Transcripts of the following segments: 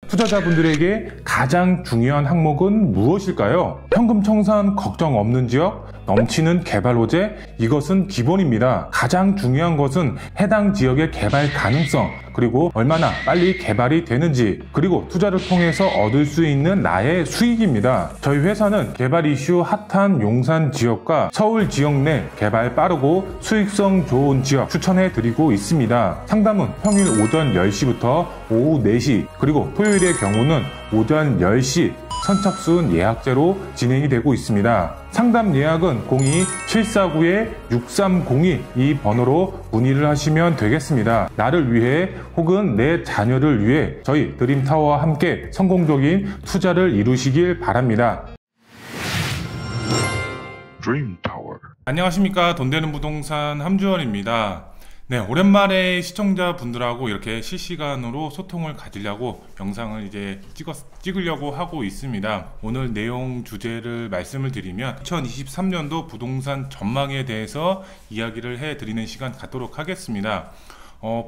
투자자분들에게 가장 중요한 항목은 무엇일까요? 현금 청산 걱정 없는 지역, 넘치는 개발 호재, 이것은 기본입니다. 가장 중요한 것은 해당 지역의 개발 가능성, 그리고 얼마나 빨리 개발이 되는지, 그리고 투자를 통해서 얻을 수 있는 나의 수익입니다. 저희 회사는 개발 이슈 핫한 용산 지역과 서울 지역 내 개발 빠르고 수익성 좋은 지역 추천해 드리고 있습니다. 상담은 평일 오전 10시부터 오후 4시, 그리고 토요일의 경우는 오전 10시 선착순 예약제로 진행이 되고 있습니다. 상담 예약은 02-749-6302 이 번호로 문의를 하시면 되겠습니다. 나를 위해 혹은 내 자녀를 위해 저희 드림타워와 함께 성공적인 투자를 이루시길 바랍니다. 드림타워. 안녕하십니까, 돈되는 부동산 함주원입니다. 네, 오랜만에 시청자분들하고 이렇게 실시간으로 소통을 가지려고 영상을 이제 찍으려고 하고 있습니다. 오늘 내용 주제를 말씀을 드리면 2023년도 부동산 전망에 대해서 이야기를 해드리는 시간 갖도록 하겠습니다.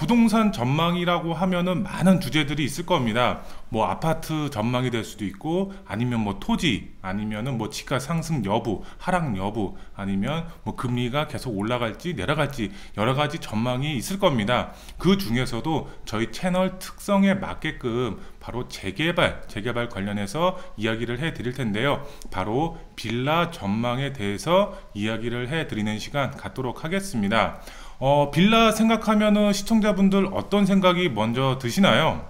부동산 전망이라고 하면은 많은 주제들이 있을 겁니다. 뭐 아파트 전망이 될 수도 있고, 아니면 뭐 토지, 아니면은 뭐 집가 상승 여부, 하락 여부, 아니면 뭐 금리가 계속 올라갈지 내려갈지 여러 가지 전망이 있을 겁니다. 그 중에서도 저희 채널 특성에 맞게끔 바로 재개발 관련해서 이야기를 해 드릴 텐데요. 바로 빌라 전망에 대해서 이야기를 해 드리는 시간 갖도록 하겠습니다. 빌라 생각하면은 시청자분들 어떤 생각이 먼저 드시나요?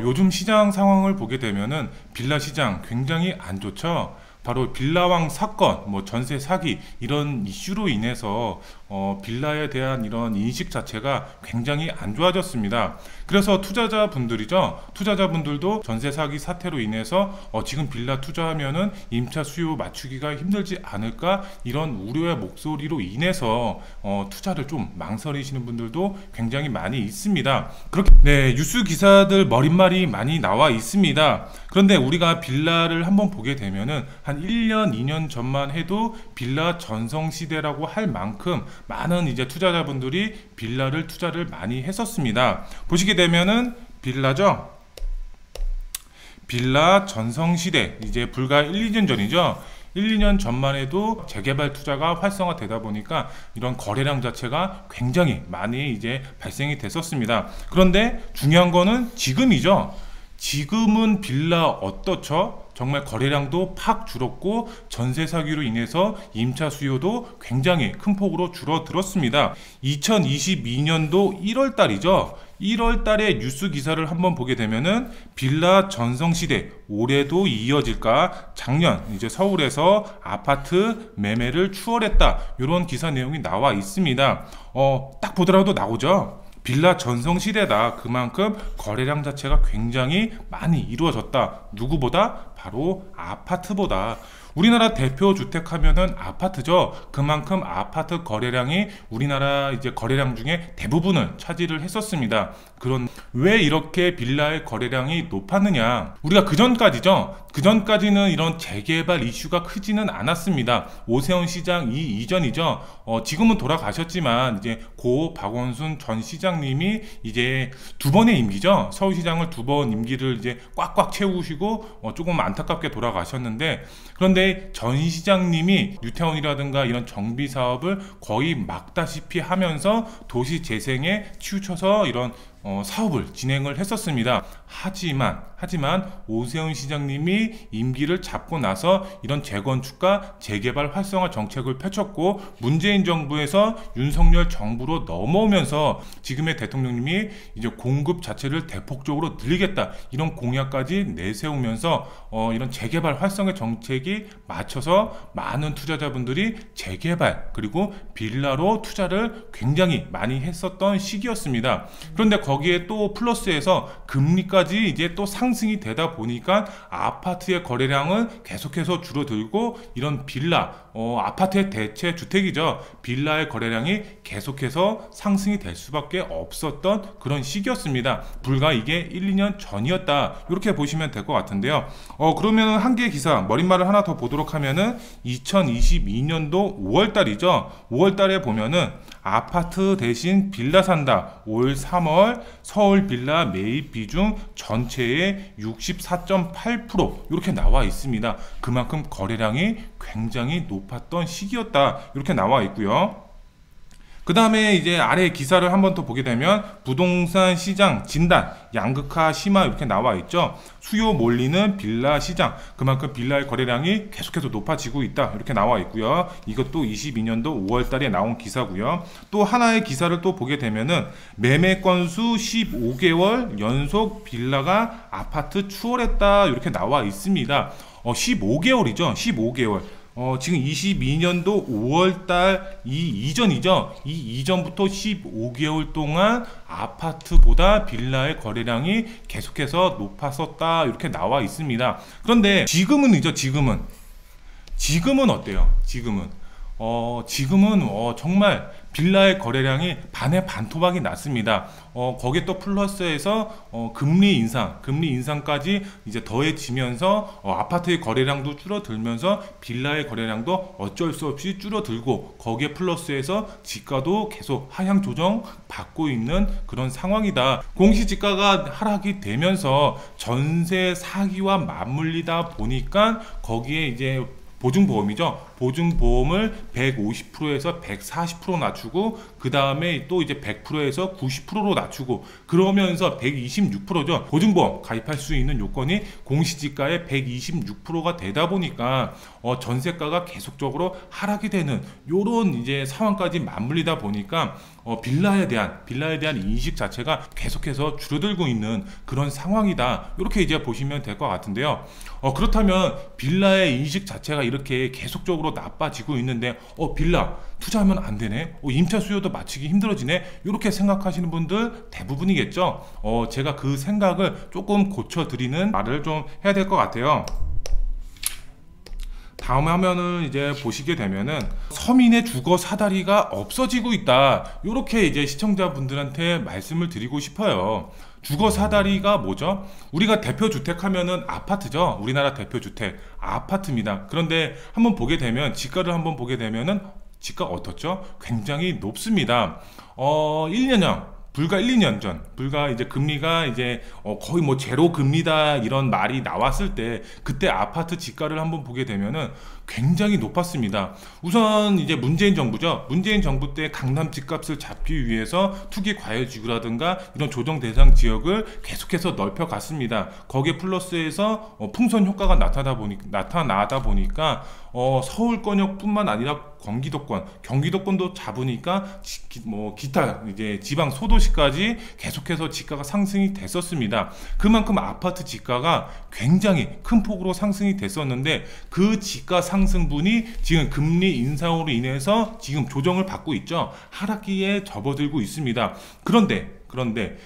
요즘 시장 상황을 보게 되면은 빌라 시장 굉장히 안 좋죠. 바로 빌라왕 사건, 뭐 전세 사기 이런 이슈로 인해서 빌라에 대한 이런 인식 자체가 굉장히 안 좋아졌습니다. 그래서 투자자분들도 전세 사기 사태로 인해서 지금 빌라 투자하면은 임차 수요 맞추기가 힘들지 않을까, 이런 우려의 목소리로 인해서 투자를 좀 망설이시는 분들도 굉장히 많이 있습니다. 그렇게 뉴스 기사들 머릿말이 많이 나와 있습니다. 그런데 우리가 빌라를 한번 보게 되면은 한 1년, 2년 전만 해도 빌라 전성시대라고 할 만큼 많은 이제 투자자분들이 빌라를 투자를 많이 했었습니다. 보시게 되면은 빌라죠. 빌라 전성시대, 이제 불과 1, 2년 전이죠. 1, 2년 전만 해도 재개발 투자가 활성화되다 보니까 이런 거래량 자체가 굉장히 많이 이제 발생이 됐었습니다. 그런데 중요한 거는 지금이죠. 지금은 빌라 어떻죠? 정말 거래량도 팍 줄었고 전세 사기로 인해서 임차 수요도 굉장히 큰 폭으로 줄어들었습니다. 2022년도 1월 달이죠. 1월 달에 뉴스 기사를 한번 보게 되면은 빌라 전성시대 올해도 이어질까? 작년 이제 서울에서 아파트 매매를 추월했다, 이런 기사 내용이 나와 있습니다. 딱 보더라도 나오죠. 빌라 전성시대다. 그만큼 거래량 자체가 굉장히 많이 이루어졌다. 누구보다? 바로 아파트보다. 우리나라 대표 주택 하면은 아파트죠. 그만큼 아파트 거래량이 우리나라 이제 거래량 중에 대부분을 차지를 했었습니다. 왜 이렇게 빌라의 거래량이 높았느냐? 우리가 그전까지는 이런 재개발 이슈가 크지는 않았습니다. 오세훈 시장 이전이죠. 지금은 돌아가셨지만 이제 고 박원순 전 시장님이 이제 두 번의 임기죠. 서울시장을 두 번 임기를 이제 꽉꽉 채우시고 조금 안타깝게 돌아가셨는데, 그런데 전 시장님이 뉴타운이라든가 이런 정비 사업을 거의 막다시피 하면서 도시 재생에 치우쳐서 이런 사업을 진행을 했었습니다. 하지만 오세훈 시장님이 임기를 잡고 나서 이런 재건축과 재개발 활성화 정책을 펼쳤고, 문재인 정부에서 윤석열 정부로 넘어오면서 지금의 대통령님이 이제 공급 자체를 대폭적으로 늘리겠다, 이런 공약까지 내세우면서 이런 재개발 활성화 정책이 맞춰서 많은 투자자분들이 재개발 그리고 빌라로 투자를 굉장히 많이 했었던 시기였습니다. 그런데 거기에 또 플러스해서 금리까지 이제 또 상승이 되다 보니까 아파트의 거래량은 계속해서 줄어들고, 이런 빌라, 아파트의 대체 주택이죠. 빌라의 거래량이 계속해서 상승이 될 수밖에 없었던 그런 시기였습니다. 불과 이게 1, 2년 전이었다, 이렇게 보시면 될 것 같은데요. 그러면 한 개의 기사 머릿말을 하나 더 보도록 하면은 2022년도 5월달이죠. 5월달에 보면은 아파트 대신 빌라 산다. 올 3월 서울 빌라 매입 비중 전체의 64.8% 이렇게 나와 있습니다. 그만큼 거래량이 굉장히 높았던 시기였다. 이렇게 나와 있고요. 그 다음에 이제 아래 기사를 한번 더 보게 되면 부동산 시장 진단, 양극화 심화 이렇게 나와 있죠. 수요 몰리는 빌라 시장, 그만큼 빌라의 거래량이 계속해서 높아지고 있다. 이렇게 나와 있고요. 이것도 22년도 5월 달에 나온 기사고요. 또 하나의 기사를 또 보게 되면은 매매 건수 15개월 연속 빌라가 아파트 추월했다. 이렇게 나와 있습니다. 15개월이죠. 15개월. 지금 22년도 5월달 이전이죠. 이 이전부터 15개월 동안 아파트보다 빌라의 거래량이 계속해서 높았었다. 이렇게 나와 있습니다. 그런데 지금은이죠. 지금은 어때요? 지금은 정말 빌라의 거래량이 반의 반토막이 났습니다. 거기에 또 플러스해서 금리 인상까지 이제 더해지면서 아파트의 거래량도 줄어들면서 빌라의 거래량도 어쩔 수 없이 줄어들고, 거기에 플러스해서 지가도 계속 하향 조정 받고 있는 그런 상황이다. 공시지가가 하락이 되면서 전세 사기와 맞물리다 보니까 거기에 이제 보증보험이죠. 보증보험을 150%에서 140% 낮추고, 그 다음에 또 이제 100%에서 90%로 낮추고, 그러면서 126%죠. 보증보험 가입할 수 있는 요건이 공시지가의 126%가 되다 보니까 전세가가 계속적으로 하락이 되는 요런 이제 상황까지 맞물리다 보니까 빌라에 대한 인식 자체가 계속해서 줄어들고 있는 그런 상황이다. 이렇게 이제 보시면 될 것 같은데요. 그렇다면 빌라의 인식 자체가 이렇게 계속적으로 나빠지고 있는데 빌라 투자하면 안 되네, 임차 수요도 맞추기 힘들어지네, 이렇게 생각하시는 분들 대부분이겠죠. 제가 그 생각을 조금 고쳐드리는 말을 좀 해야 될 것 같아요. 다음 화면을 이제 보시게 되면은 서민의 주거 사다리가 없어지고 있다. 이렇게 이제 시청자분들한테 말씀을 드리고 싶어요. 주거 사다리가 뭐죠? 우리가 대표 주택 하면은 아파트죠. 우리나라 대표 주택 아파트입니다. 그런데 한번 보게 되면 지가를 한번 보게 되면은 지가 어떻죠? 굉장히 높습니다. 1년형 불과 1, 2년 전, 이제 금리가 이제 거의 뭐 제로 금리다 이런 말이 나왔을 때, 그때 아파트 지가를 한번 보게 되면은 굉장히 높았습니다. 우선 이제 문재인 정부죠. 문재인 정부 때 강남 집값을 잡기 위해서 투기 과열 지구라든가 이런 조정 대상 지역을 계속해서 넓혀 갔습니다. 거기에 플러스해서 풍선 효과가 나타나다 보니까 서울권역뿐만 아니라 경기도권도 잡으니까 기타 이제 지방 소도시까지 계속해서 지가가 상승이 됐었습니다. 그만큼 아파트 지가가 굉장히 큰 폭으로 상승이 됐었는데, 그 지가 상승분이 지금 금리 인상으로 인해서 지금 조정을 받고 있죠. 하락기에 접어들고 있습니다. 그런데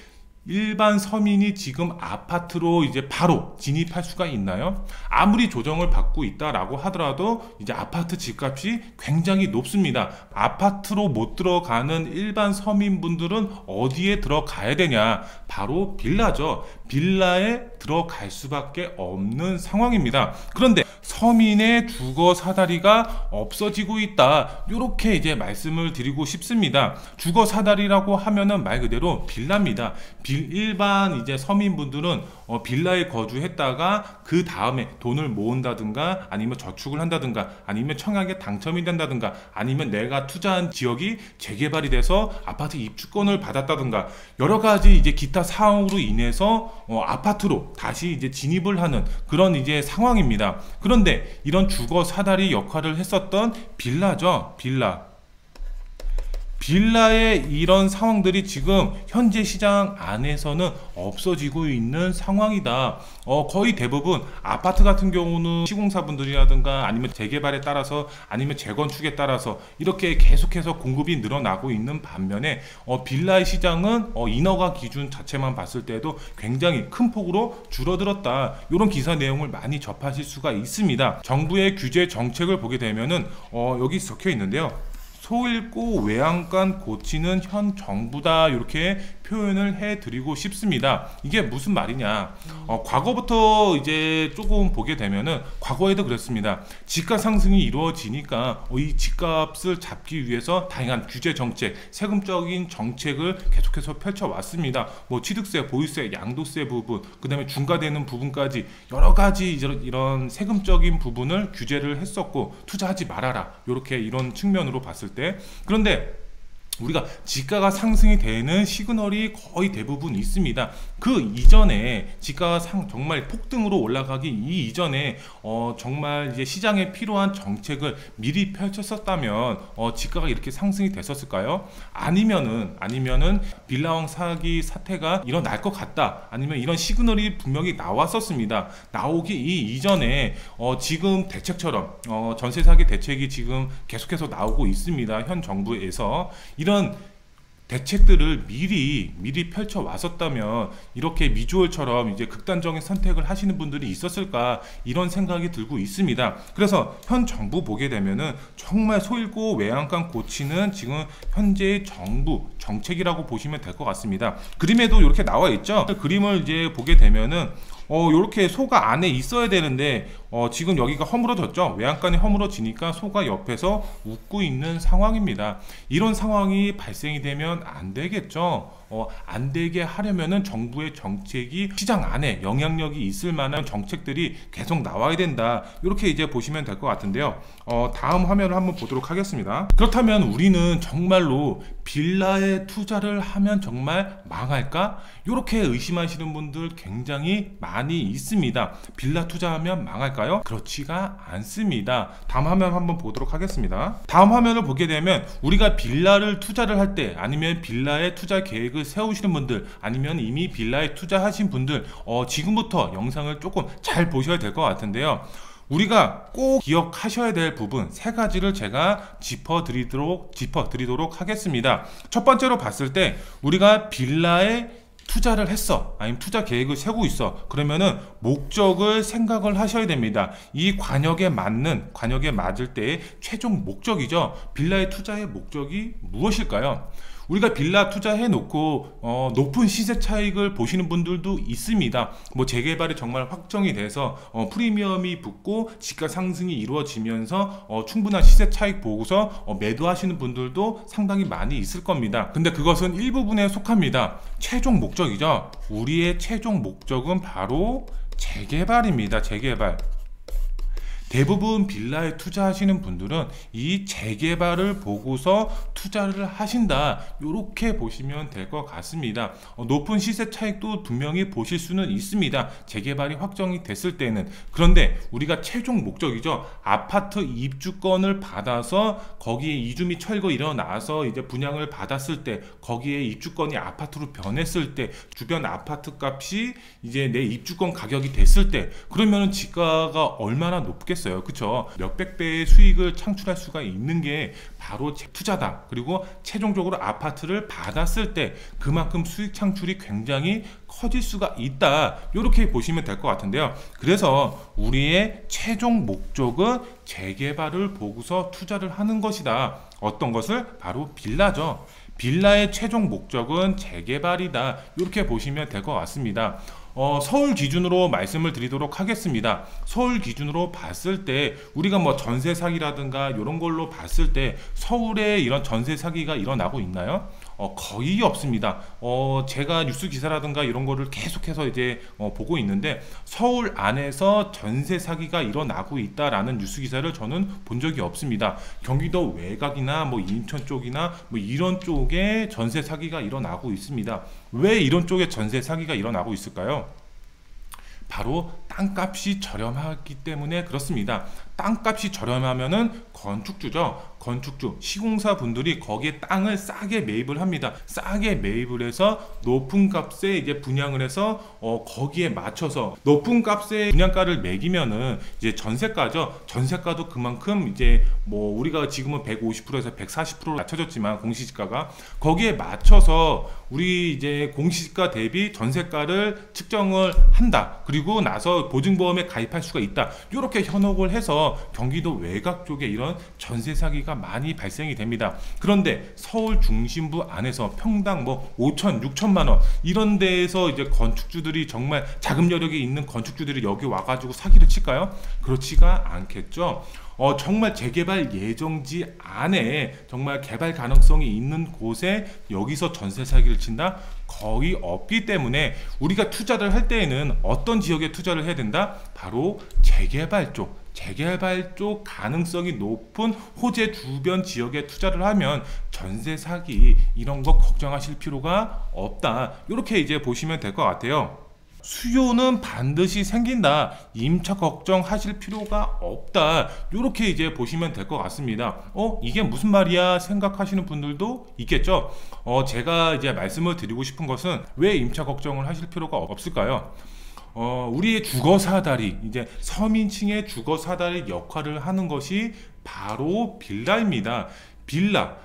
일반 서민이 지금 아파트로 이제 바로 진입할 수가 있나요? 아무리 조정을 받고 있다라고 하더라도 이제 아파트 집값이 굉장히 높습니다. 아파트로 못 들어가는 일반 서민분들은 어디에 들어가야 되냐? 바로 빌라죠. 빌라에 들어갈 수밖에 없는 상황입니다. 그런데 서민의 주거 사다리가 없어지고 있다. 이렇게 이제 말씀을 드리고 싶습니다. 주거 사다리라고 하면은 말 그대로 빌라입니다. 일반 이제 서민분들은 빌라에 거주했다가 그 다음에 돈을 모은다든가, 아니면 저축을 한다든가, 아니면 청약에 당첨이 된다든가, 아니면 내가 투자한 지역이 재개발이 돼서 아파트 입주권을 받았다든가, 여러 가지 이제 기타 사항으로 인해서 아파트로 다시 이제 진입을 하는 그런 이제 상황입니다. 그런데 이런 주거 사다리 역할을 했었던 빌라죠. 빌라의 이런 상황들이 지금 현재 시장 안에서는 없어지고 있는 상황이다. 거의 대부분 아파트 같은 경우는 시공사분들이라든가 아니면 재개발에 따라서 아니면 재건축에 따라서 이렇게 계속해서 공급이 늘어나고 있는 반면에 빌라의 시장은 인허가 기준 자체만 봤을 때도 굉장히 큰 폭으로 줄어들었다. 이런 기사 내용을 많이 접하실 수가 있습니다. 정부의 규제 정책을 보게 되면은 여기 적혀 있는데요. 소 잃고 외양간 고치는 현 정부다, 이렇게 표현을 해드리고 싶습니다. 이게 무슨 말이냐? 과거부터 이제 조금 보게 되면은 과거에도 그랬습니다. 집값 상승이 이루어지니까 이 집값을 잡기 위해서 다양한 규제 정책, 세금적인 정책을 계속해서 펼쳐왔습니다. 뭐 취득세, 보유세, 양도세 부분, 그 다음에 중과되는 부분까지 여러 가지 이런 세금적인 부분을 규제를 했었고, 투자하지 말아라, 이렇게 이런 측면으로 봤을 때. 그런데 우리가 지가가 상승이 되는 시그널이 거의 대부분 있습니다. 그 이전에 지가가 정말 폭등으로 올라가기 이전에 정말 이제 시장에 필요한 정책을 미리 펼쳤었다면 지가가 이렇게 상승이 됐었을까요? 아니면은 빌라왕 사기 사태가 일어날 것 같다, 아니면 이런 시그널이 분명히 나왔었습니다. 나오기 이전에 지금 대책처럼 전세 사기 대책이 지금 계속해서 나오고 있습니다. 현 정부에서 이런 대책들을 미리 펼쳐 왔었다면 이렇게 미주얼처럼 이제 극단적인 선택을 하시는 분들이 있었을까, 이런 생각이 들고 있습니다. 그래서 현 정부 보게 되면은 정말 소일고 외양간 고치는 지금 현재의 정부 정책이라고 보시면 될 것 같습니다. 그림에도 이렇게 나와 있죠. 그림을 이제 보게 되면은 요렇게 소가 안에 있어야 되는데 지금 여기가 허물어졌죠. 외양간이 허물어지니까 소가 옆에서 웃고 있는 상황입니다. 이런 상황이 발생이 되면 안 되겠죠. 안 되게 하려면은 정부의 정책이 시장 안에 영향력이 있을 만한 정책들이 계속 나와야 된다, 이렇게 이제 보시면 될 것 같은데요. 다음 화면을 한번 보도록 하겠습니다. 그렇다면 우리는 정말로 빌라에 투자를 하면 정말 망할까? 이렇게 의심하시는 분들 굉장히 많이 있습니다. 빌라 투자하면 망할까요? 그렇지가 않습니다. 다음 화면 한번 보도록 하겠습니다. 다음 화면을 보게 되면 우리가 빌라를 투자를 할 때, 아니면 빌라에 투자 계획을 세우시는 분들, 아니면 이미 빌라에 투자하신 분들, 지금부터 영상을 조금 잘 보셔야 될 것 같은데요. 우리가 꼭 기억하셔야 될 부분 세 가지를 제가 짚어드리도록 하겠습니다. 첫 번째로 봤을 때, 우리가 빌라에 투자를 했어, 아니면 투자 계획을 세우고 있어, 그러면은 목적을 생각을 하셔야 됩니다. 이 관역에 맞을 때의 최종 목적이죠. 빌라의 투자의 목적이 무엇일까요? 우리가 빌라 투자해 놓고 높은 시세 차익을 보시는 분들도 있습니다. 뭐 재개발이 정말 확정이 돼서 프리미엄이 붙고 지가 상승이 이루어지면서 충분한 시세 차익 보고서 매도하시는 분들도 상당히 많이 있을 겁니다. 근데 그것은 일부분에 속합니다. 최종 목적이죠. 우리의 최종 목적은 바로 재개발입니다. 재개발. 대부분 빌라에 투자하시는 분들은 이 재개발을 보고서 투자를 하신다, 이렇게 보시면 될 것 같습니다. 높은 시세 차익도 분명히 보실 수는 있습니다. 재개발이 확정이 됐을 때는. 그런데 우리가 최종 목적이죠. 아파트 입주권을 받아서 거기에 이주 및 철거 일어나서 이제 분양을 받았을 때, 거기에 입주권이 아파트로 변했을 때, 주변 아파트 값이 이제 내 입주권 가격이 됐을 때, 그러면은 지가가 얼마나 높겠어요? 그쵸? 몇백 배의 수익을 창출할 수가 있는 게 바로 투자다. 그리고 최종적으로 아파트를 받았을 때 그만큼 수익 창출이 굉장히 커질 수가 있다, 이렇게 보시면 될 것 같은데요. 그래서 우리의 최종 목적은 재개발을 보고서 투자를 하는 것이다. 어떤 것을? 바로 빌라죠. 빌라의 최종 목적은 재개발이다, 이렇게 보시면 될 것 같습니다. 서울 기준으로 말씀을 드리도록 하겠습니다. 서울 기준으로 봤을 때 우리가 뭐 전세 사기라든가 이런 걸로 봤을 때 서울에 이런 전세 사기가 일어나고 있나요? 거의 없습니다. 제가 뉴스 기사라든가 이런 거를 계속해서 이제 보고 있는데, 서울 안에서 전세 사기가 일어나고 있다라는 뉴스 기사를 저는 본 적이 없습니다. 경기도 외곽이나 뭐 인천 쪽이나 뭐 이런 쪽에 전세 사기가 일어나고 있습니다. 왜 이런 쪽에 전세 사기가 일어나고 있을까요? 바로 땅값이 저렴하기 때문에 그렇습니다. 땅값이 저렴하면은 건축주죠. 건축주, 시공사 분들이 거기에 땅을 싸게 매입을 합니다. 싸게 매입을 해서 높은 값에 이제 분양을 해서 거기에 맞춰서 높은 값에 분양가를 매기면은 이제 전세가죠. 전세가도 그만큼 이제 뭐 우리가 지금은 150%에서 140%로 낮춰졌지만 공시지가가 거기에 맞춰서 우리 이제 공시지가 대비 전세가를 측정을 한다. 그리고 나서 여기서 보증보험에 가입할 수가 있다. 이렇게 현혹을 해서 경기도 외곽 쪽에 이런 전세 사기가 많이 발생이 됩니다. 그런데 서울 중심부 안에서 평당 뭐 5천, 6천만 원 이런 데에서 이제 건축주들이 정말 자금 여력이 있는 건축주들이 여기 와가지고 사기를 칠까요? 그렇지가 않겠죠. 정말 재개발 예정지 안에 정말 개발 가능성이 있는 곳에 여기서 전세 사기를 친다? 거의 없기 때문에 우리가 투자를 할 때에는 어떤 지역에 투자를 해야 된다? 바로 재개발 쪽 가능성이 높은 호재 주변 지역에 투자를 하면 전세 사기 이런 거 걱정하실 필요가 없다. 이렇게 이제 보시면 될 것 같아요. 수요는 반드시 생긴다. 임차 걱정하실 필요가 없다. 이렇게 이제 보시면 될 것 같습니다. 이게 무슨 말이야 생각하시는 분들도 있겠죠. 제가 이제 말씀을 드리고 싶은 것은 왜 임차 걱정을 하실 필요가 없을까요? 우리의 주거 사다리, 이제 서민층의 주거 사다리 역할을 하는 것이 바로 빌라입니다. 빌라.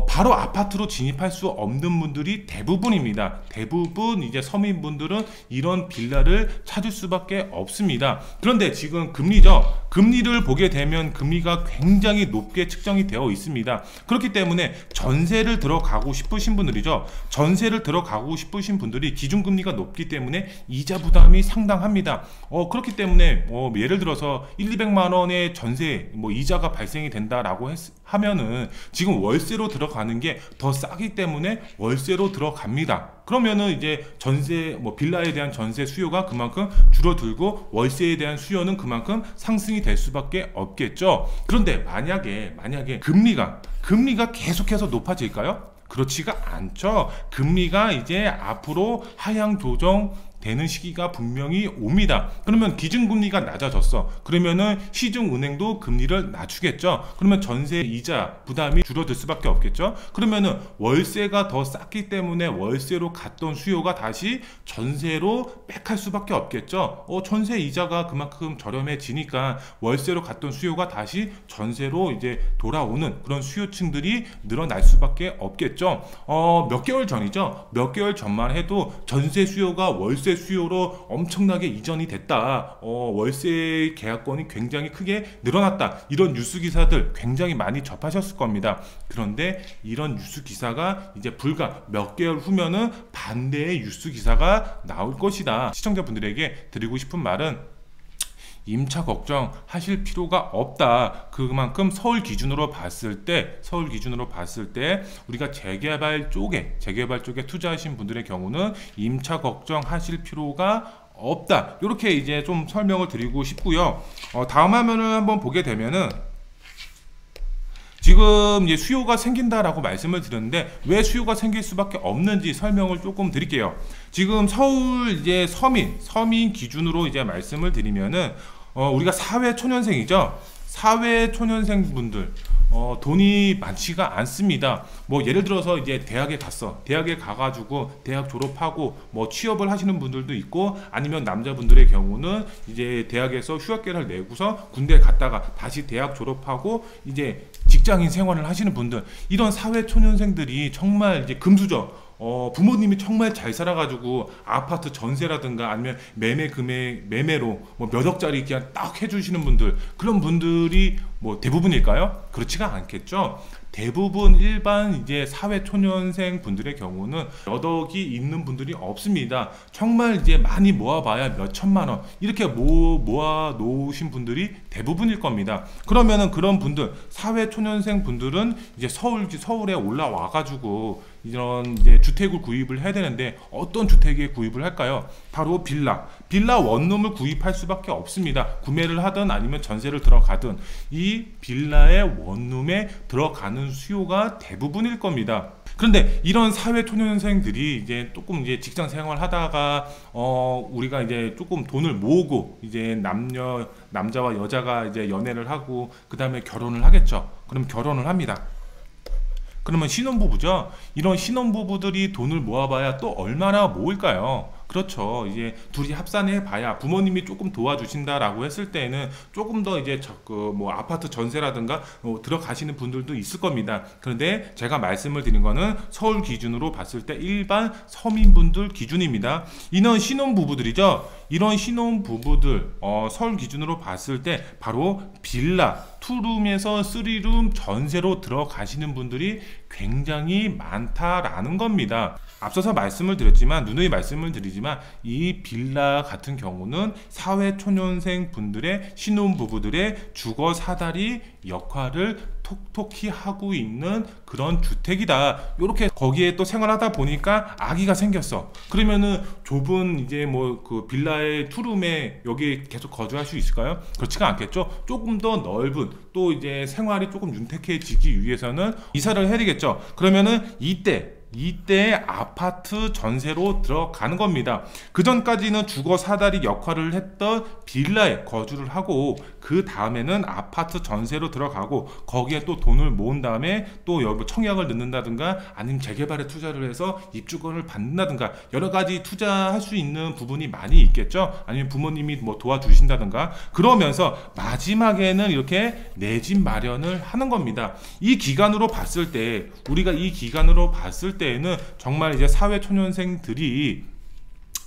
바로 아파트로 진입할 수 없는 분들이 대부분입니다. 대부분 이제 서민분들은 이런 빌라를 찾을 수밖에 없습니다. 그런데 지금 금리죠. 금리를 보게 되면 금리가 굉장히 높게 측정이 되어 있습니다. 그렇기 때문에 전세를 들어가고 싶으신 분들이죠. 전세를 들어가고 싶으신 분들이 기준금리가 높기 때문에 이자 부담이 상당합니다. 그렇기 때문에 예를 들어서 200만 원의 전세 이자가 발생이 된다라고 하면은 지금 월세로 들어가는 게 더 싸기 때문에 월세로 들어갑니다. 그러면은 이제 전세 빌라에 대한 전세 수요가 그만큼 줄어들고 월세에 대한 수요는 그만큼 상승이 될 수밖에 없겠죠. 그런데 만약에 금리가 계속해서 높아질까요? 그렇지가 않죠. 금리가 이제 앞으로 하향 조정 되는 시기가 분명히 옵니다. 그러면 기준금리가 낮아졌어. 그러면은 시중은행도 금리를 낮추겠죠. 그러면 전세 이자 부담이 줄어들 수밖에 없겠죠. 그러면은 월세가 더 쌌기 때문에 월세로 갔던 수요가 다시 전세로 백할 수밖에 없겠죠. 전세 이자가 그만큼 저렴해지니까 월세로 갔던 수요가 다시 전세로 이제 돌아오는 그런 수요층들이 늘어날 수밖에 없겠죠. 몇 개월 전이죠. 몇 개월 전만 해도 전세 수요가 월세 수요로 엄청나게 이전이 됐다. 월세 계약건이 굉장히 크게 늘어났다. 이런 뉴스 기사들 굉장히 많이 접하셨을 겁니다. 그런데 이런 뉴스 기사가 이제 불과 몇 개월 후면은 반대의 뉴스 기사가 나올 것이다. 시청자분들에게 드리고 싶은 말은 임차 걱정하실 필요가 없다. 그만큼 서울 기준으로 봤을 때 우리가 재개발 쪽에 투자하신 분들의 경우는 임차 걱정하실 필요가 없다. 이렇게 이제 좀 설명을 드리고 싶고요. 다음 화면을 한번 보게 되면은 지금 이제 수요가 생긴다라고 말씀을 드렸는데 왜 수요가 생길 수밖에 없는지 설명을 조금 드릴게요. 지금 서울 이제 서민 기준으로 이제 말씀을 드리면은 우리가 사회초년생이죠. 사회초년생 분들 돈이 많지가 않습니다. 예를 들어서 이제 대학에 가가지고 대학 졸업하고 취업을 하시는 분들도 있고, 아니면 남자분들의 경우는 이제 대학에서 휴학계를 내고서 군대 갔다가 다시 대학 졸업하고 이제 직장인 생활을 하시는 분들, 이런 사회초년생들이 정말 이제 금수저, 부모님이 정말 잘 살아가지고 아파트 전세라든가 아니면 매매로 몇 억짜리 그냥 딱 해주시는 분들, 그런 분들이 대부분일까요? 그렇지가 않겠죠. 대부분 일반 이제 사회초년생 분들의 경우는 몇 억이 있는 분들이 없습니다. 정말 이제 많이 모아봐야 몇 천만 원 이렇게 모아 놓으신 분들이 대부분일 겁니다. 그러면은 그런 분들, 사회초년생 분들은 이제 서울에 올라와 가지고 이런 이제 주택을 구입을 해야 되는데 어떤 주택에 구입을 할까요? 바로 빌라 원룸을 구입할 수밖에 없습니다. 구매를 하든 아니면 전세를 들어가든 이 빌라의 원룸에 들어가는 수요가 대부분일 겁니다. 그런데 이런 사회초년생들이 이제 조금 이제 직장 생활 하다가 우리가 이제 조금 돈을 모으고 이제 남자와 여자가 이제 연애를 하고 그 다음에 결혼을 하겠죠. 그럼 결혼을 합니다. 그러면 신혼부부죠. 이런 신혼부부들이 돈을 모아봐야 또 얼마나 모을까요? 그렇죠. 이제 둘이 합산해 봐야 부모님이 조금 도와주신다라고 했을 때는 조금 더 이제 뭐 아파트 전세라든가 들어가시는 분들도 있을 겁니다. 그런데 제가 말씀을 드린 거는 서울 기준으로 봤을 때 일반 서민분들 기준입니다. 이런 신혼부부들이죠. 이런 신혼부부들 서울 기준으로 봤을 때 바로 빌라 투룸에서 쓰리룸 전세로 들어가시는 분들이 굉장히 많다라는 겁니다. 앞서서 말씀을 드렸지만 누누이 말씀을 드리지만 이 빌라 같은 경우는 사회초년생 분들의 신혼부부들의 주거 사다리 역할을 톡톡히 하고 있는 그런 주택이다. 이렇게 거기에 또 생활하다 보니까 아기가 생겼어. 그러면은 좁은 이제 뭐 그 빌라의 투룸에 여기 계속 거주할 수 있을까요? 그렇지가 않겠죠. 조금 더 넓은 또 이제 생활이 조금 윤택해지기 위해서는 이사를 해야 되겠죠. 그러면은 이때 아파트 전세로 들어가는 겁니다. 그 전까지는 주거 사다리 역할을 했던 빌라에 거주를 하고 그 다음에는 아파트 전세로 들어가고 거기에 또 돈을 모은 다음에 또 여기 청약을 넣는다든가 아니면 재개발에 투자를 해서 입주권을 받는다든가 여러 가지 투자할 수 있는 부분이 많이 있겠죠. 아니면 부모님이 뭐 도와주신다든가 그러면서 마지막에는 이렇게 내 집 마련을 하는 겁니다. 이 기간으로 봤을 때 우리가 이 기간으로 봤을 때에는 정말 이제 사회초년생들이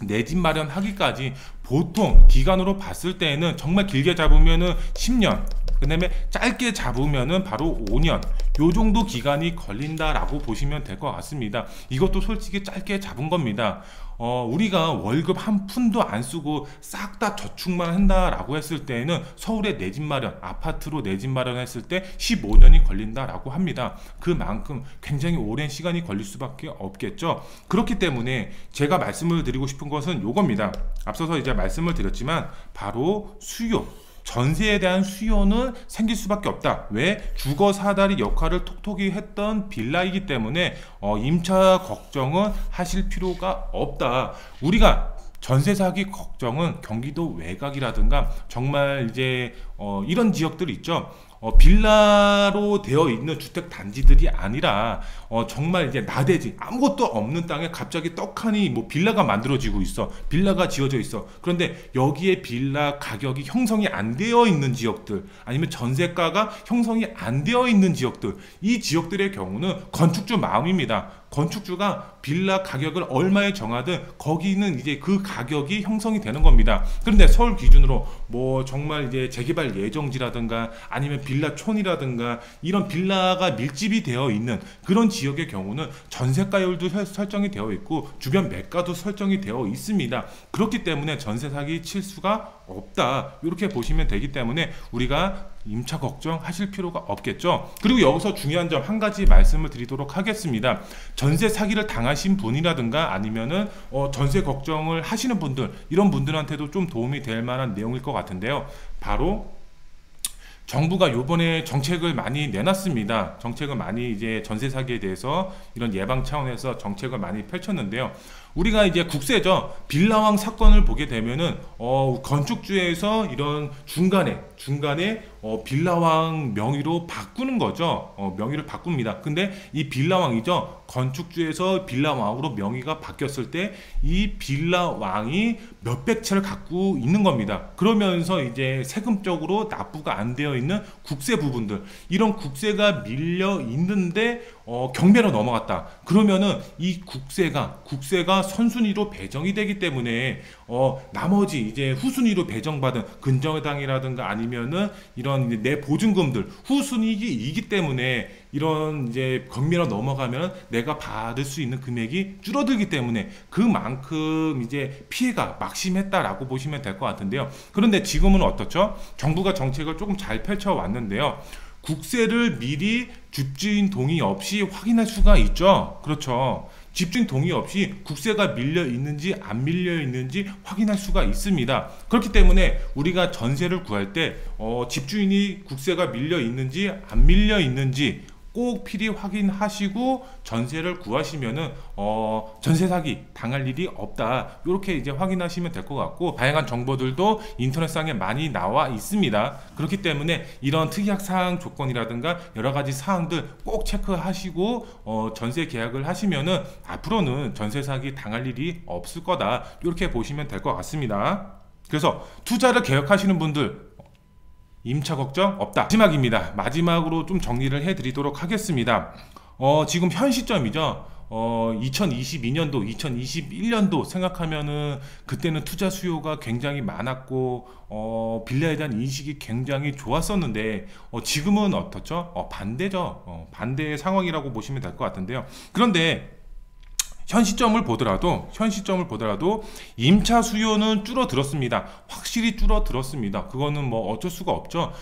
내 집 마련하기까지 보통 기간으로 봤을 때에는 정말 길게 잡으면은 10년, 그 다음에 짧게 잡으면은 바로 5년 요 정도 기간이 걸린다라고 보시면 될 것 같습니다. 이것도 솔직히 짧게 잡은 겁니다. 우리가 월급 한 푼도 안 쓰고 싹 다 저축만 한다라고 했을 때는 서울에 내 집 마련, 아파트로 내 집 마련했을 때 15년이 걸린다라고 합니다. 그만큼 굉장히 오랜 시간이 걸릴 수밖에 없겠죠. 그렇기 때문에 제가 말씀을 드리고 싶은 것은 요겁니다. 앞서서 이제 말씀을 드렸지만 바로 수요. 전세에 대한 수요는 생길 수밖에 없다. 왜? 주거 사다리 역할을 톡톡히 했던 빌라이기 때문에 임차 걱정은 하실 필요가 없다. 우리가 전세 사기 걱정은 경기도 외곽이라든가 정말 이제 이런 지역들 있죠. 빌라로 되어 있는 주택 단지들이 아니라 정말 이제 나대지 아무것도 없는 땅에 갑자기 떡하니 뭐 빌라가 만들어지고 있어. 빌라가 지어져 있어. 그런데 여기에 빌라 가격이 형성이 안 되어 있는 지역들 아니면 전세가가 형성이 안 되어 있는 지역들 이 지역들의 경우는 건축주 마음입니다. 건축주가 빌라 가격을 얼마에 정하든 거기는 이제 그 가격이 형성이 되는 겁니다. 그런데 서울 기준으로 뭐 정말 이제 재개발 예정지라든가 아니면 빌라촌이라든가 이런 빌라가 밀집이 되어 있는 그런 지역의 경우는 전세가율도 설정이 되어 있고 주변 매가도 설정이 되어 있습니다. 그렇기 때문에 전세 사기 칠 수가 없다. 이렇게 보시면 되기 때문에 우리가 임차 걱정하실 필요가 없겠죠. 그리고 여기서 중요한 점 한 가지 말씀을 드리도록 하겠습니다. 전세 사기를 당하신 분이라든가 아니면은 전세 걱정을 하시는 분들 이런 분들한테도 좀 도움이 될 만한 내용일 것 같은데요. 바로 정부가 요번에 정책을 많이 내놨습니다. 정책을 많이 이제 전세 사기에 대해서 이런 예방 차원에서 정책을 많이 펼쳤는데요. 우리가 이제 국세죠. 빌라왕 사건을 보게 되면은 건축주에서 이런 중간에 빌라왕 명의로 바꾸는 거죠. 명의를 바꿉니다. 근데 이 빌라왕이죠. 건축주에서 빌라왕으로 명의가 바뀌었을 때 이 빌라왕이 몇백 채를 갖고 있는 겁니다. 그러면서 이제 세금적으로 납부가 안 되어 있는 국세 부분들 이런 국세가 밀려 있는데 경매로 넘어갔다. 그러면은 이 국세가 선순위로 배정이 되기 때문에 나머지 이제 후순위로 배정받은 근저당이라든가 아니면은 이런 내 보증금들 후순위이기 때문에 이런 이제 경매로 넘어가면 내가 받을 수 있는 금액이 줄어들기 때문에 그만큼 이제 피해가 막심했다라고 보시면 될 것 같은데요. 그런데 지금은 어떻죠? 정부가 정책을 조금 잘 펼쳐 왔는데요. 국세를 미리 집주인 동의 없이 확인할 수가 있죠. 그렇죠. 집주인 동의 없이 국세가 밀려 있는지 안 밀려 있는지 확인할 수가 있습니다. 그렇기 때문에 우리가 전세를 구할 때 집주인이 국세가 밀려 있는지 안 밀려 있는지 꼭 필히 확인하시고 전세를 구하시면은 전세 사기 당할 일이 없다. 이렇게 이제 확인하시면 될 것 같고, 다양한 정보들도 인터넷상에 많이 나와 있습니다. 그렇기 때문에 이런 특약 사항 조건이라든가 여러 가지 사항들 꼭 체크하시고 전세 계약을 하시면은 앞으로는 전세 사기 당할 일이 없을 거다. 이렇게 보시면 될 것 같습니다. 그래서 투자를 계획하시는 분들 임차 걱정 없다. 마지막입니다. 마지막으로 좀 정리를 해드리도록 하겠습니다. 지금 현 시점이죠. 2022년도, 2021년도 생각하면은 그때는 투자 수요가 굉장히 많았고 빌라에 대한 인식이 굉장히 좋았었는데 지금은 어떻죠? 반대죠. 반대의 상황이라고 보시면 될 것 같은데요. 그런데 현 시점을 보더라도 임차 수요는 줄어들었습니다. 확실히 줄어들었습니다. 그거는 뭐 어쩔 수가 없죠.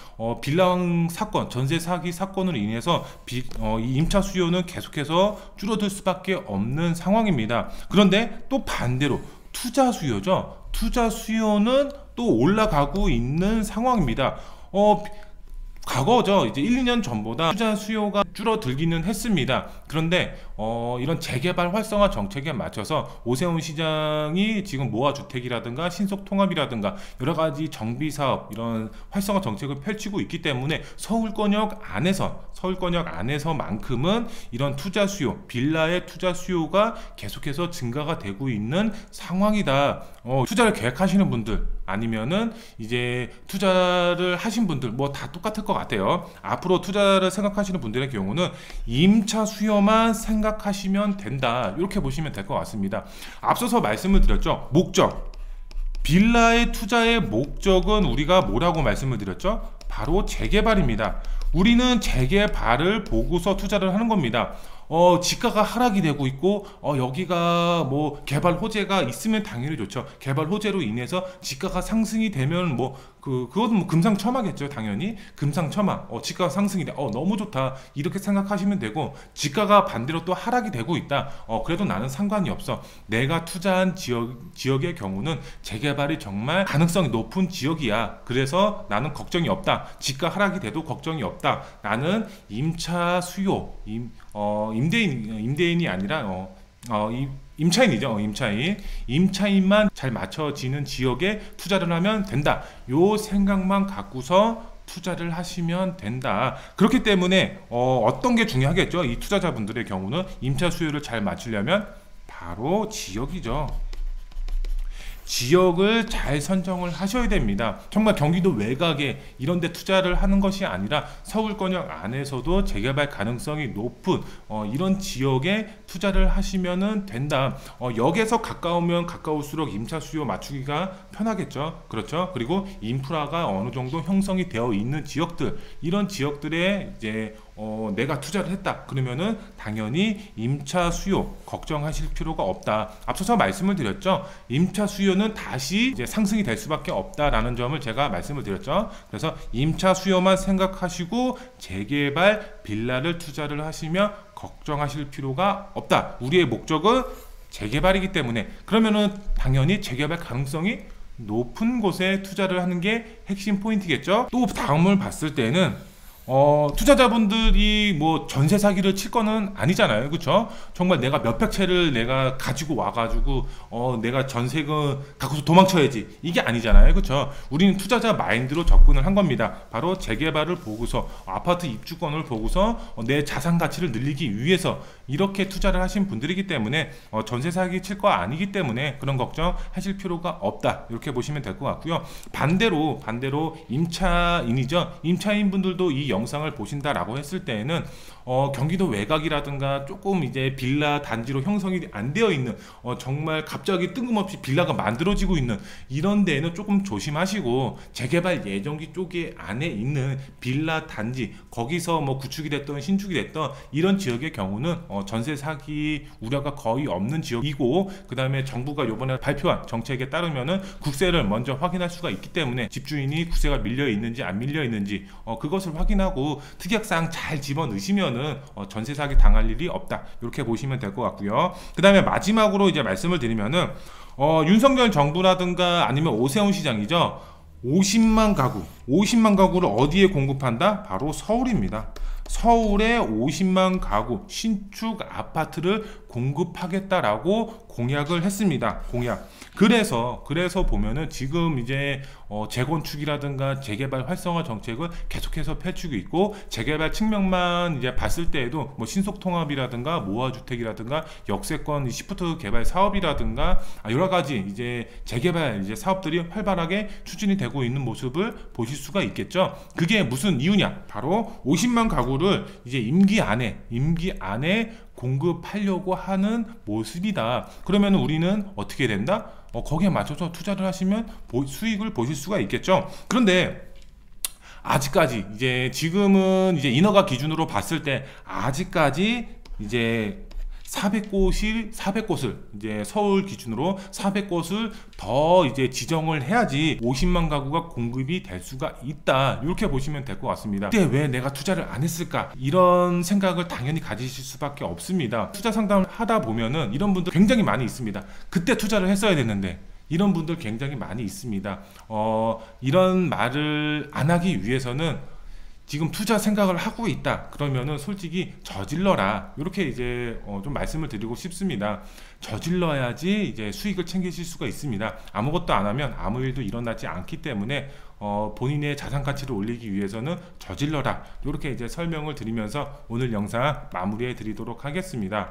빌라왕 사건, 전세 사기 사건으로 인해서 이 임차 수요는 계속해서 줄어들 수밖에 없는 상황입니다. 그런데 또 반대로 투자 수요죠. 투자 수요는 또 올라가고 있는 상황입니다. 과거죠. 이제 1, 2년 전보다 투자 수요가 줄어들기는 했습니다. 그런데 이런 재개발 활성화 정책에 맞춰서 오세훈 시장이 지금 모아주택이라든가 신속통합이라든가 여러 가지 정비사업 이런 활성화 정책을 펼치고 있기 때문에 서울권역 안에서만큼은 이런 투자 수요, 빌라의 투자 수요가 계속해서 증가가 되고 있는 상황이다. 투자를 계획하시는 분들 아니면은 이제 투자를 하신 분들 뭐 다 똑같을 것 같아요. 앞으로 투자를 생각하시는 분들의 경우는 임차 수요만 생각하시면 된다. 이렇게 보시면 될 것 같습니다. 앞서서 말씀을 드렸죠. 목적. 빌라의 투자의 목적은 우리가 뭐라고 말씀을 드렸죠? 바로 재개발입니다. 우리는 재개발을 보고서 투자를 하는 겁니다. 지가가 하락이 되고 있고 여기가 뭐 개발 호재가 있으면 당연히 좋죠. 개발 호재로 인해서 지가가 상승이 되면 그것은 뭐 금상첨화겠죠. 당연히 금상첨화. 지가가 상승이 돼. 너무 좋다. 이렇게 생각하시면 되고, 지가가 반대로 또 하락이 되고 있다. 그래도 나는 상관이 없어. 내가 투자한 지역의 경우는 재개발이 정말 가능성이 높은 지역이야. 그래서 나는 걱정이 없다. 지가 하락이 돼도 걱정이 없다. 나는 임차 수요, 임대인이 아니라 임차인이죠. 임차인만 잘 맞춰지는 지역에 투자를 하면 된다. 요 생각만 갖고서 투자를 하시면 된다. 그렇기 때문에 어떤 게 중요하겠죠? 이 투자자분들의 경우는 임차 수요를 잘 맞추려면 바로 지역이죠. 지역을 잘 선정을 하셔야 됩니다. 정말 경기도 외곽에 이런 데 투자를 하는 것이 아니라 서울권역 안에서도 재개발 가능성이 높은 이런 지역에 투자를 하시면 된다. 역에서 가까우면 가까울수록 임차 수요 맞추기가 편하겠죠. 그렇죠. 그리고 인프라가 어느 정도 형성이 되어 있는 지역들, 이런 지역들에 이제 내가 투자를 했다 그러면은 당연히 임차 수요 걱정하실 필요가 없다. 앞서서 말씀을 드렸죠. 임차 수요는 다시 이제 상승이 될 수밖에 없다라는 점을 제가 말씀을 드렸죠. 그래서 임차 수요만 생각하시고 재개발 빌라를 투자를 하시면 걱정하실 필요가 없다. 우리의 목적은 재개발이기 때문에 그러면은 당연히 재개발 가능성이 높은 곳에 투자를 하는 게 핵심 포인트겠죠. 또 다음을 봤을 때는 투자자분들이 뭐 전세 사기를 칠 거는 아니잖아요. 그쵸? 정말 내가 몇백 채를 내가 가지고 와가지고 내가 전세금 갖고서 도망쳐야지, 이게 아니잖아요. 그쵸? 우리는 투자자 마인드로 접근을 한 겁니다. 바로 재개발을 보고서, 아파트 입주권을 보고서 내 자산 가치를 늘리기 위해서 이렇게 투자를 하신 분들이기 때문에 전세 사기 칠 거 아니기 때문에 그런 걱정 하실 필요가 없다. 이렇게 보시면 될 것 같고요. 반대로 임차인이죠. 임차인 분들도 이 영상을 보신다라고 했을 때에는 경기도 외곽이라든가 조금 이제 빌라 단지로 형성이 안 되어 있는 정말 갑자기 뜬금없이 빌라가 만들어지고 있는 이런 데는 조금 조심하시고, 재개발 예정지 쪽에 안에 있는 빌라 단지, 거기서 뭐 구축이 됐던 신축이 됐던 이런 지역의 경우는 전세 사기 우려가 거의 없는 지역이고, 그 다음에 정부가 이번에 발표한 정책에 따르면은 국세를 먼저 확인할 수가 있기 때문에 집주인이 국세가 밀려 있는지 안 밀려 있는지 그것을 확인하고 특약사항 잘 집어넣으시면은 전세 사기 당할 일이 없다. 이렇게 보시면 될 것 같고요. 그 다음에 마지막으로 이제 말씀을 드리면은 윤석열 정부라든가 아니면 오세훈 시장이죠. 50만 가구를 어디에 공급한다? 바로 서울입니다. 서울에 50만 가구 신축 아파트를 공급하겠다라고 공약을 했습니다. 공약. 그래서 보면은 지금 이제 재건축이라든가 재개발 활성화 정책을 계속해서 펼치고 있고, 재개발 측면만 이제 봤을 때에도 뭐 신속통합이라든가 모아주택이라든가 역세권 시프트 개발 사업이라든가 여러 가지 이제 재개발 이제 사업들이 활발하게 추진이 되고 있는 모습을 보실 수가 있겠죠. 그게 무슨 이유냐? 바로 50만 가구를 이제 임기 안에 공급하려고 하는 모습이다. 그러면 우리는 어떻게 된다? 거기에 맞춰서 투자를 하시면 수익을 보실 수가 있겠죠. 그런데 아직까지 이제 지금은 이제 인허가 기준으로 봤을 때 아직까지 이제 400곳을 이제 서울 기준으로 400곳을 더 이제 지정을 해야지 50만 가구가 공급이 될 수가 있다. 이렇게 보시면 될 것 같습니다. 그때 왜 내가 투자를 안 했을까? 이런 생각을 당연히 가지실 수밖에 없습니다. 투자 상담을 하다 보면은 이런 분들 굉장히 많이 있습니다. 그때 투자를 했어야 됐는데. 이런 분들 굉장히 많이 있습니다. 이런 말을 안 하기 위해서는 지금 투자 생각을 하고 있다 그러면은 솔직히 저질러라, 이렇게 이제 좀 말씀을 드리고 싶습니다. 저질러야지 이제 수익을 챙기실 수가 있습니다. 아무것도 안 하면 아무 일도 일어나지 않기 때문에 본인의 자산 가치를 올리기 위해서는 저질러라, 이렇게 이제 설명을 드리면서 오늘 영상 마무리해 드리도록 하겠습니다.